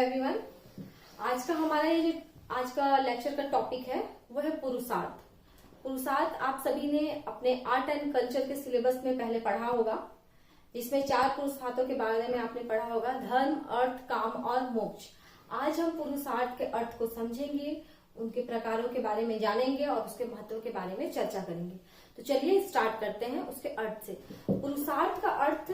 Everyone. आज का हमारा ये जो आज का लेक्चर का टॉपिक है वो है पुरुषार्थ। पुरुषार्थ आप सभी ने अपने आर्ट एंड कल्चर के सिलेबस में पहले पढ़ा होगा, जिसमें 4 पुरुषार्थों के बारे में आपने पढ़ा होगा, धर्म, अर्थ, काम और मोक्ष। आज हम पुरुषार्थ के अर्थ को समझेंगे, उनके प्रकारों के बारे में जानेंगे और उसके महत्व के बारे में चर्चा करेंगे। तो चलिए स्टार्ट करते हैं उसके अर्थ से। पुरुषार्थ का अर्थ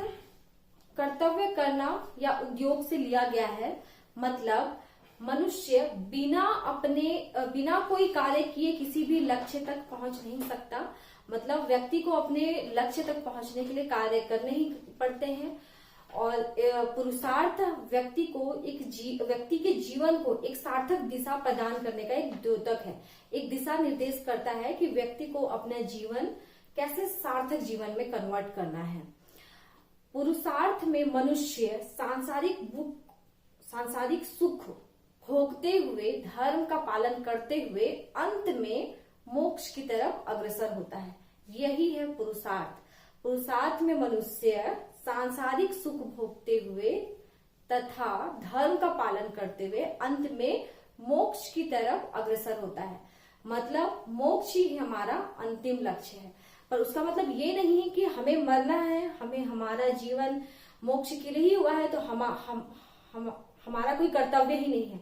कर्तव्य करना या उद्योग से लिया गया है। मतलब मनुष्य बिना कोई कार्य किए किसी भी लक्ष्य तक पहुंच नहीं सकता। मतलब व्यक्ति को अपने लक्ष्य तक पहुंचने के लिए कार्य करने ही पड़ते हैं। और पुरुषार्थ व्यक्ति के जीवन को एक सार्थक दिशा प्रदान करने का एक द्योतक है, एक दिशा निर्देश करता है कि व्यक्ति को अपना जीवन कैसे सार्थक जीवन में कन्वर्ट करना है। पुरुषार्थ में मनुष्य सांसारिक सुख भोगते हुए, धर्म का पालन करते हुए अंत में मोक्ष की तरफ अग्रसर होता है। यही है पुरुषार्थ। पुरुषार्थ में मनुष्य सांसारिक सुख भोगते हुए तथा धर्म का पालन करते हुए अंत में मोक्ष की तरफ अग्रसर होता है। मतलब मोक्ष ही हमारा अंतिम लक्ष्य है। पर उसका मतलब ये नहीं है कि हमें मरना है, हमें हमारा जीवन मोक्ष के लिए ही हुआ है तो हमारा कोई कर्तव्य ही नहीं है।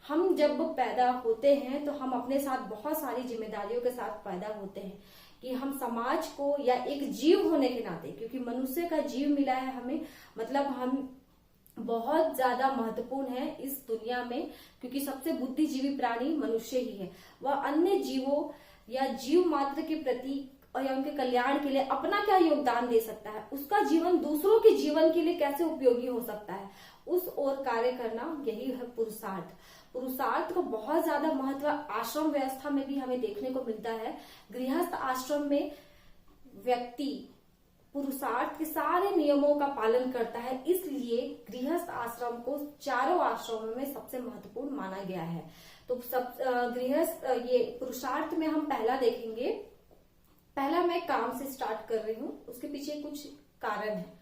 हम जब पैदा होते हैं तो हम अपने साथ बहुत सारी जिम्मेदारियों के साथ पैदा होते हैं कि हम समाज को या एक जीव होने के नाते, क्योंकि मनुष्य का जीव मिला है हमें, मतलब हम बहुत ज्यादा महत्वपूर्ण है इस दुनिया में, क्योंकि सबसे बुद्धिजीवी प्राणी मनुष्य ही है। वह अन्य जीवों या जीव मात्र के प्रति या उनके कल्याण के लिए अपना क्या योगदान दे सकता है, उसका जीवन दूसरों के जीवन के लिए कैसे उपयोगी हो सकता है, उस ओर कार्य करना, यही है पुरुषार्थ। पुरुषार्थ को बहुत ज्यादा महत्व आश्रम व्यवस्था में भी हमें देखने को मिलता है। गृहस्थ आश्रम में व्यक्ति पुरुषार्थ के सारे नियमों का पालन करता है, इसलिए गृहस्थ आश्रम को चारों आश्रमों में सबसे महत्वपूर्ण माना गया है। तो ये पुरुषार्थ में हम पहला देखेंगे। पहला मैं काम से स्टार्ट कर रही हूँ, उसके पीछे कुछ कारण है।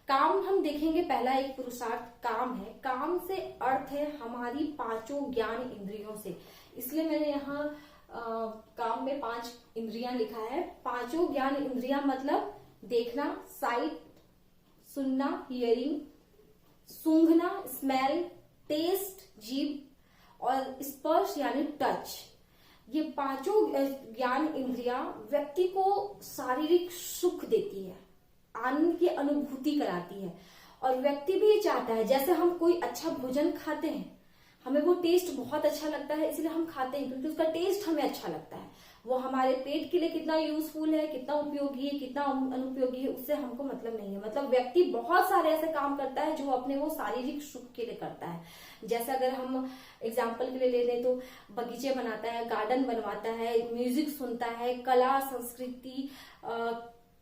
काम हम देखेंगे, पहला एक पुरुषार्थ काम है। काम से अर्थ है हमारी 5 ज्ञान इंद्रियों से, इसलिए मैंने यहाँ काम में 5 इंद्रियां लिखा है। 5 ज्ञान इंद्रियां मतलब देखना, साइट, सुनना, हियरिंग, सूंघना, स्मेल, टेस्ट, जीभ और स्पर्श यानी टच। ये 5 ज्ञान इंद्रियां व्यक्ति को शारीरिक सुख देती है, आनंद की अनुभूति कराती है। और व्यक्ति भी ये चाहता है, जैसे हम कोई अच्छा भोजन खाते हैं, हमें वो टेस्ट बहुत अच्छा लगता है, इसलिए हम खाते हैं क्योंकि उसका टेस्ट हमें अच्छा लगता है। वो हमारे पेट के लिए कितना यूजफुल है, कितना उपयोगी है, कितना अनुपयोगी है, उससे हमको मतलब नहीं है। मतलब व्यक्ति बहुत सारे ऐसे काम करता है जो अपने वो शारीरिक सुख के लिए करता है। जैसे अगर हम एग्जाम्पल के लिए ले लें तो बगीचे बनाता है, गार्डन बनवाता है, म्यूजिक सुनता है, कला संस्कृति,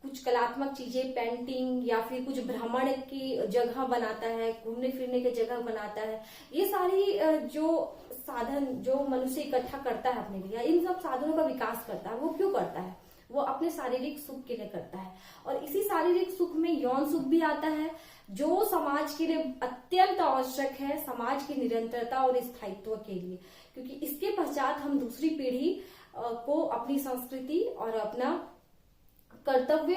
कुछ कलात्मक चीजें, पेंटिंग या फिर कुछ भ्रमण की जगह बनाता है, घूमने फिरने की जगह बनाता है। ये सारी जो साधन जो मनुष्य इकट्ठा करता है अपने लिए, इन सब साधनों का विकास करता है, वो क्यों करता है? वो अपने शारीरिक सुख के लिए करता है। और इसी शारीरिक सुख में यौन सुख भी आता है, जो समाज के लिए अत्यंत आवश्यक है, समाज की निरंतरता और स्थायित्व के लिए। क्योंकि इसके पश्चात हम दूसरी पीढ़ी को अपनी संस्कृति और अपना कर्तव्य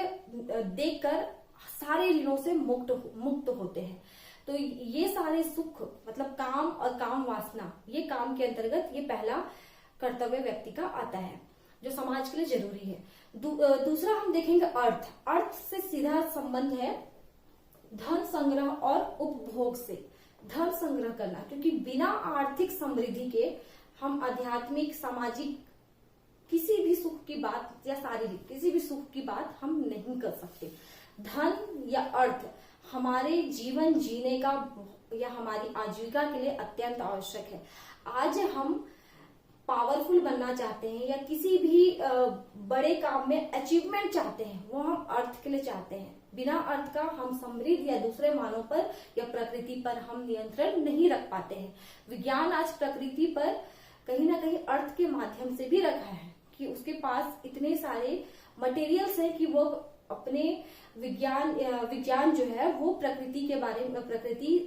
देखकर सारे ऋणों से मुक्त होते हैं। तो ये सारे सुख मतलब काम और काम वासना, ये काम के अंतर्गत ये पहला कर्तव्य व्यक्ति का आता है जो समाज के लिए जरूरी है। दूसरा हम देखेंगे अर्थ। अर्थ से सीधा संबंध है धन संग्रह और उपभोग से। धन संग्रह करना, क्योंकि बिना आर्थिक समृद्धि के हम आध्यात्मिक, सामाजिक किसी भी सुख की बात या शारीरिक किसी भी सुख की बात हम नहीं कर सकते। धन या अर्थ हमारे जीवन जीने का या हमारी आजीविका के लिए अत्यंत आवश्यक है। आज हम पावरफुल बनना चाहते हैं या किसी भी बड़े काम में अचीवमेंट चाहते हैं, वो हम अर्थ के लिए चाहते हैं। बिना अर्थ का हम समृद्ध या दूसरे मानव पर या प्रकृति पर हम नियंत्रण नहीं रख पाते हैं। विज्ञान आज प्रकृति पर कहीं ना कहीं अर्थ के माध्यम से भी रखा है कि उसके पास इतने सारे मटेरियल्स हैं कि वो अपने विज्ञान जो है वो प्रकृति के बारे में, प्रकृति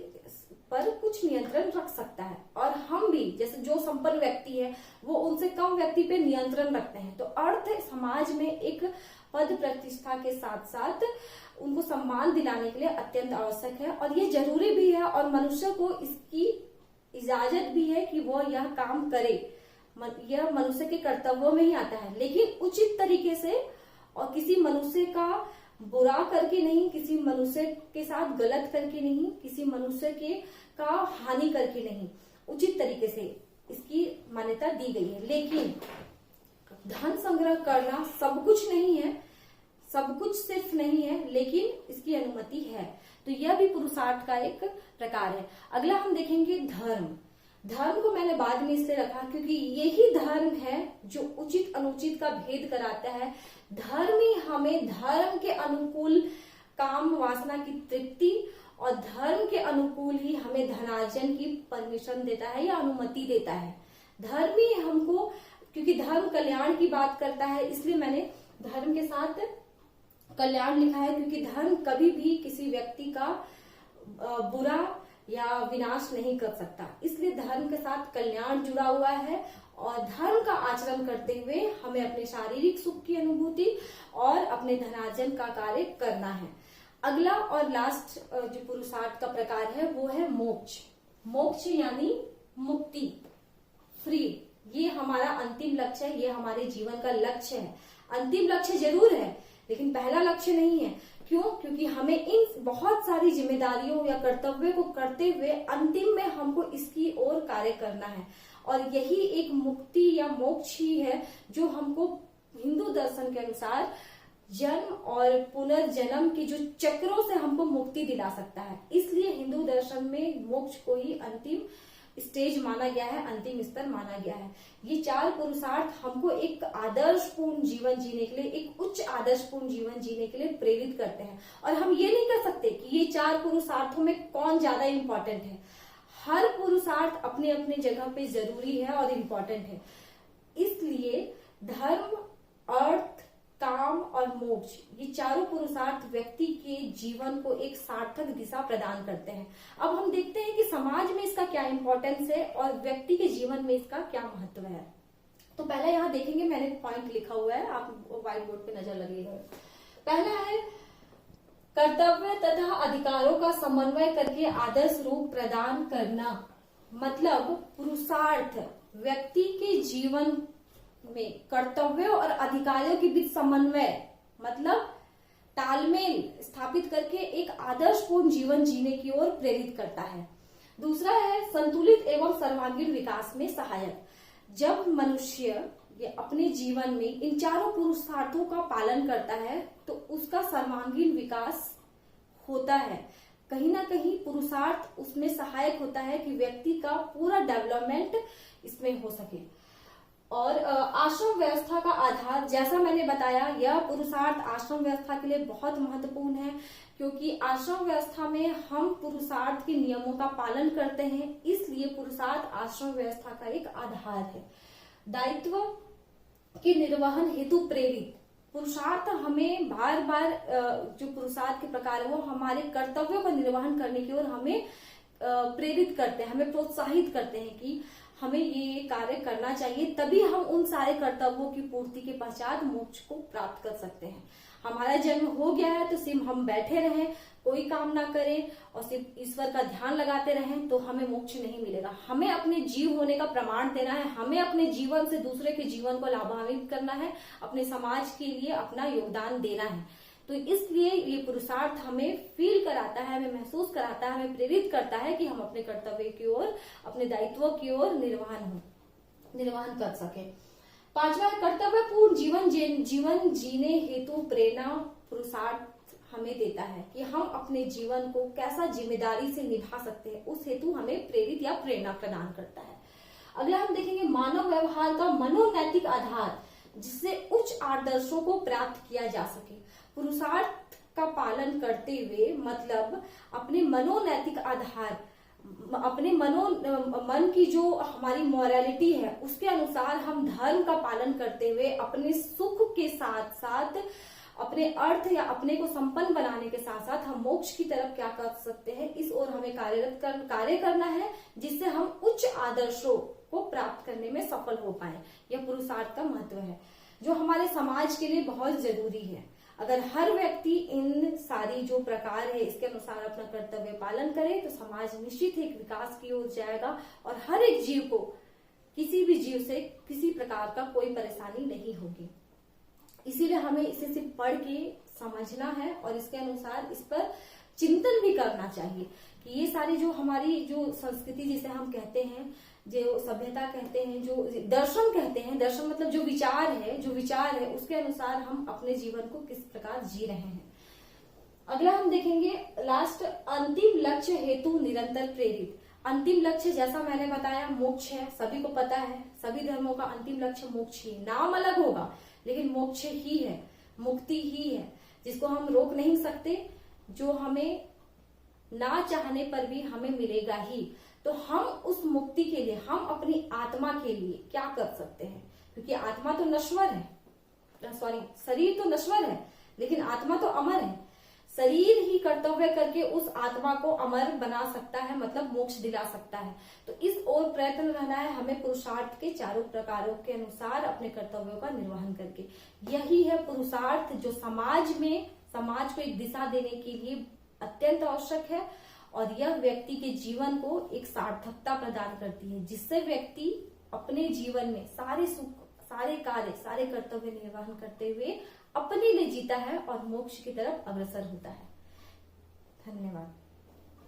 पर कुछ नियंत्रण रख सकता है, और हम भी जैसे जो संपन्न व्यक्ति है वो उनसे कम व्यक्ति पे नियंत्रण रखते हैं। तो अर्थ समाज में एक पद प्रतिष्ठा के साथ साथ उनको सम्मान दिलाने के लिए अत्यंत आवश्यक है, और ये जरूरी भी है, और मनुष्य को इसकी इजाजत भी है कि वो यह काम करे। यह मनुष्य के कर्तव्यों में ही आता है, लेकिन उचित तरीके से, और किसी मनुष्य का बुरा करके नहीं, किसी मनुष्य के साथ गलत करके नहीं, किसी मनुष्य के का हानि करके नहीं, उचित तरीके से इसकी मान्यता दी गई है। लेकिन धन संग्रह करना सब कुछ नहीं है, सब कुछ सिर्फ नहीं है, लेकिन इसकी अनुमति है। तो यह भी पुरुषार्थ का एक प्रकार है। अगला हम देखेंगे धर्म। धर्म को मैंने बाद में इसलिए रखा क्योंकि यही धर्म है जो उचित अनुचित का भेद कराता है। धर्म ही हमें धर्म के अनुकूल काम वासना की तृप्ति, और धर्म के अनुकूल ही हमें धनार्जन की परमिशन देता है या अनुमति देता है। धर्म ही हमको, क्योंकि धर्म कल्याण की बात करता है, इसलिए मैंने धर्म के साथ कल्याण लिखा है, क्योंकि धर्म कभी भी किसी व्यक्ति का बुरा या विनाश नहीं कर सकता, इसलिए धर्म के साथ कल्याण जुड़ा हुआ है। और धर्म का आचरण करते हुए हमें अपने शारीरिक सुख की अनुभूति और अपने धनार्जन का कार्य करना है। अगला और लास्ट जो पुरुषार्थ का प्रकार है वो है मोक्ष। मोक्ष यानी मुक्ति, फ्री। ये हमारा अंतिम लक्ष्य है, ये हमारे जीवन का लक्ष्य है। अंतिम लक्ष्य जरूर है, लेकिन पहला लक्ष्य नहीं है। क्यों? क्योंकि हमें इन बहुत सारी जिम्मेदारियों या कर्तव्य को करते हुए अंतिम में हमको इसकी ओर कार्य करना है, और यही एक मुक्ति या मोक्ष ही है जो हमको हिंदू दर्शन के अनुसार जन्म और पुनर्जन्म के जो चक्रों से हमको मुक्ति दिला सकता है। इसलिए हिंदू दर्शन में मोक्ष को ही अंतिम स्टेज माना गया है, अंतिम स्तर माना गया है। ये चार पुरुषार्थ हमको एक आदर्शपूर्ण जीवन जीने के लिए, एक उच्च आदर्शपूर्ण जीवन जीने के लिए प्रेरित करते हैं। और हम ये नहीं कर सकते कि ये चार पुरुषार्थों में कौन ज्यादा इंपॉर्टेंट है। हर पुरुषार्थ अपने अपने जगह पे जरूरी है और इम्पोर्टेंट है। इसलिए धर्म, अर्थ, काम और मोक्ष, ये चारों पुरुषार्थ व्यक्ति के जीवन को एक सार्थक दिशा प्रदान करते हैं। अब हम देखते हैं कि समाज में इसका क्या इंपॉर्टेंस है और व्यक्ति के जीवन में इसका क्या महत्व है। तो पहला यहाँ देखेंगे, मैंने पॉइंट लिखा हुआ है, आप व्हाइट बोर्ड पे नजर लगेगा। पहला है कर्तव्य तथा अधिकारों का समन्वय करके आदर्श रूप प्रदान करना। मतलब पुरुषार्थ व्यक्ति के जीवन में कर्तव्यों और अधिकारों के बीच समन्वय, मतलब तालमेल स्थापित करके एक आदर्शपूर्ण जीवन जीने की ओर प्रेरित करता है। दूसरा है संतुलित एवं सर्वांगीण विकास में सहायक। जब मनुष्य ये अपने जीवन में इन चारों पुरुषार्थों का पालन करता है तो उसका सर्वांगीण विकास होता है। कहीं ना कहीं पुरुषार्थ उसमें सहायक होता है कि व्यक्ति का पूरा डेवलपमेंट इसमें हो सके। और आश्रम व्यवस्था का आधार, जैसा मैंने बताया, यह पुरुषार्थ आश्रम व्यवस्था के लिए बहुत महत्वपूर्ण है, क्योंकि आश्रम व्यवस्था में हम पुरुषार्थ के नियमों का पालन करते हैं, इसलिए पुरुषार्थ आश्रम व्यवस्था का एक आधार है। दायित्व के निर्वहन हेतु प्रेरित। पुरुषार्थ हमें बार बार जो पुरुषार्थ के प्रकार है वो हमारे कर्तव्यों का निर्वहन करने की ओर हमें प्रेरित करते हैं, हमें प्रोत्साहित करते हैं कि हमें ये कार्य करना चाहिए, तभी हम उन सारे कर्तव्यों की पूर्ति के पश्चात मोक्ष को प्राप्त कर सकते हैं। हमारा जन्म हो गया है तो सिर्फ हम बैठे रहें, कोई काम ना करें और सिर्फ ईश्वर का ध्यान लगाते रहें तो हमें मोक्ष नहीं मिलेगा। हमें अपने जीव होने का प्रमाण देना है, हमें अपने जीवन से दूसरे के जीवन को लाभान्वित करना है, अपने समाज के लिए अपना योगदान देना है। तो इसलिए ये पुरुषार्थ हमें फील कराता है, हमें महसूस कराता है, हमें प्रेरित करता है कि हम अपने कर्तव्य की ओर, अपने दायित्वों की ओर निर्वहन कर सके। पांचवा, कर्तव्यपूर्ण जीवन जीने हेतु प्रेरणा पुरुषार्थ हमें देता है कि हम अपने जीवन को कैसा जिम्मेदारी से निभा सकते हैं, उस हेतु हमें प्रेरित या प्रेरणा प्रदान करता है। अगला हम देखेंगे मानव व्यवहार का मनोनैतिक आधार, जिससे उच्च आदर्शों को प्राप्त किया जा सके। पुरुषार्थ का पालन करते हुए मतलब अपने मनोनैतिक आधार, अपने मन की जो हमारी मॉरलिटी है उसके अनुसार हम धर्म का पालन करते हुए अपने सुख के साथ साथ अपने अर्थ या अपने को संपन्न बनाने के साथ साथ हम मोक्ष की तरफ क्या कर सकते हैं, इस ओर हमें कार्य करना है, जिससे हम उच्च आदर्शों को प्राप्त करने में सफल हो पाए। यह पुरुषार्थ का महत्व है जो हमारे समाज के लिए बहुत जरूरी है। अगर हर व्यक्ति इन सारी जो प्रकार है इसके अनुसार अपना कर्तव्य पालन करे तो समाज निश्चित ही एक विकास की ओर जाएगा और हर एक जीव को, किसी भी जीव से किसी प्रकार का कोई परेशानी नहीं होगी। इसीलिए हमें इसे सिर्फ पढ़ के समझना है और इसके अनुसार इस पर चिंतन भी करना चाहिए कि ये सारी जो हमारी जो संस्कृति जिसे हम कहते हैं, जो सभ्यता कहते हैं, जो दर्शन कहते हैं, दर्शन मतलब जो विचार है उसके अनुसार हम अपने जीवन को किस प्रकार जी रहे हैं। अगला हम देखेंगे लास्ट, अंतिम लक्ष्य हेतु निरंतर प्रेरित। अंतिम लक्ष्य जैसा मैंने बताया मोक्ष है, सभी को पता है, सभी धर्मों का अंतिम लक्ष्य मोक्ष ही, नाम अलग होगा लेकिन मोक्ष ही है, मुक्ति ही है, जिसको हम रोक नहीं सकते, जो हमें ना चाहने पर भी हमें मिलेगा ही। तो हम उस मुक्ति के लिए, हम अपनी आत्मा के लिए क्या कर सकते हैं, क्योंकि आत्मा तो नश्वर है, शरीर तो नश्वर है लेकिन आत्मा तो अमर है। शरीर ही कर्तव्य करके उस आत्मा को अमर बना सकता है, मतलब मोक्ष दिला सकता है। तो इस ओर प्रयत्न रहना है हमें पुरुषार्थ के चारों प्रकारों के अनुसार अपने कर्तव्यों का निर्वहन करके। यही है पुरुषार्थ जो समाज को एक दिशा देने के लिए अत्यंत आवश्यक है और यह व्यक्ति के जीवन को एक सार्थकता प्रदान करती है, जिससे व्यक्ति अपने जीवन में सारे सुख, सारे कार्य, सारे कर्तव्य निर्वहन करते हुए अपने लिए जीता है और मोक्ष की तरफ अग्रसर होता है। धन्यवाद।